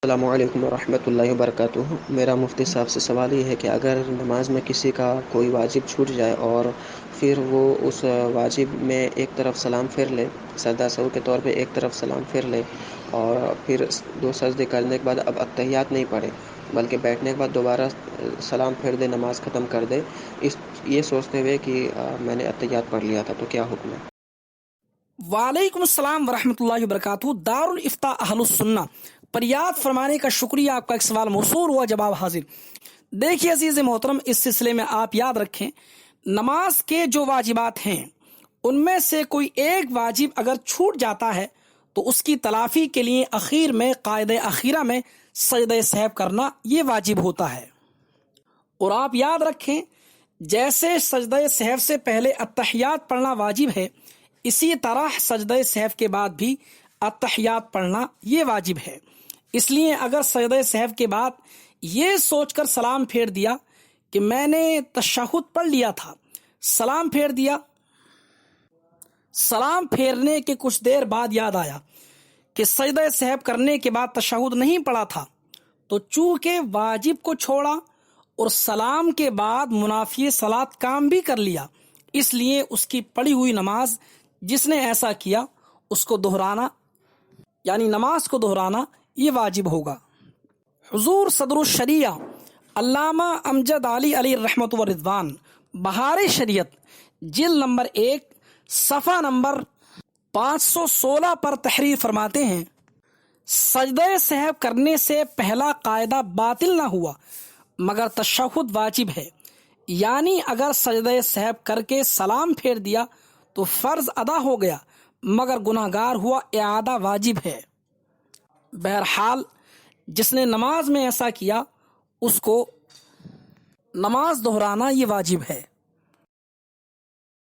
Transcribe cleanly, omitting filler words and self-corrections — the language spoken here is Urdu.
السلام علیکم ورحمۃ اللہ وبرکاتہ۔ میرا مفتی صاحب سے سوال یہ ہے کہ اگر نماز میں کسی کا کوئی واجب چھوٹ جائے اور پھر وہ اس واجب میں ایک طرف سلام پھیر لے، سجدہ سہو کے طور پہ ایک طرف سلام پھیر لے اور پھر دو سجدے کرنے کے بعد اب اتحیات نہیں پڑھے بلکہ بیٹھنے کے بعد دوبارہ سلام پھیر دے، نماز ختم کر دے، یہ سوچتے ہوئے کہ میں نے اتحیات پڑھ لیا تھا، تو کیا حکم ہے؟ وعلیکم السلام ورحمۃ اللہ وبرکاتہ۔ دارالفتاء اہل السنہ پر یاد فرمانے کا شکریہ۔ آپ کا ایک سوال موصول ہوا، جواب حاضر۔ دیکھیے عزیز محترم، اس سلسلے میں آپ یاد رکھیں، نماز کے جو واجبات ہیں ان میں سے کوئی ایک واجب اگر چھوٹ جاتا ہے تو اس کی تلافی کے لیے اخیر میں قاعدہ اخیرہ میں سجدہ سہو کرنا یہ واجب ہوتا ہے۔ اور آپ یاد رکھیں، جیسے سجدہ سہو سے پہلے اتحیات پڑھنا واجب ہے، اسی طرح سجدہ سہو کے بعد بھی اتحیات پڑھنا یہ واجب ہے۔ اس لیے اگر سجدہ سہو کے بعد یہ سوچ کر سلام پھیر دیا کہ میں نے تشہد پڑھ لیا تھا، سلام پھیر دیا، سلام پھیرنے کے کچھ دیر بعد یاد آیا کہ سجدہ سہو کرنے کے بعد تشہد نہیں پڑھا تھا، تو چونکہ واجب کو چھوڑا اور سلام کے بعد منافی صلاۃ کام بھی کر لیا، اس لیے اس کی پڑھی ہوئی نماز، جس نے ایسا کیا اس کو دہرانا، یعنی نماز کو دہرانا یہ واجب ہوگا۔ حضور صدر الشریعہ علامہ امجد علی رحمت و رضوان بہار شریعت جلد نمبر 1 صفحہ نمبر 516 پر تحریر فرماتے ہیں، سجدہ سہو کرنے سے پہلا قاعدہ باطل نہ ہوا مگر تشہد واجب ہے، یعنی اگر سجدہ سہو کر کے سلام پھیر دیا تو فرض ادا ہو گیا مگر گناہ گار ہوا، اعادہ واجب ہے۔ بہرحال جس نے نماز میں ایسا کیا اس کو نماز دہرانا یہ واجب ہے۔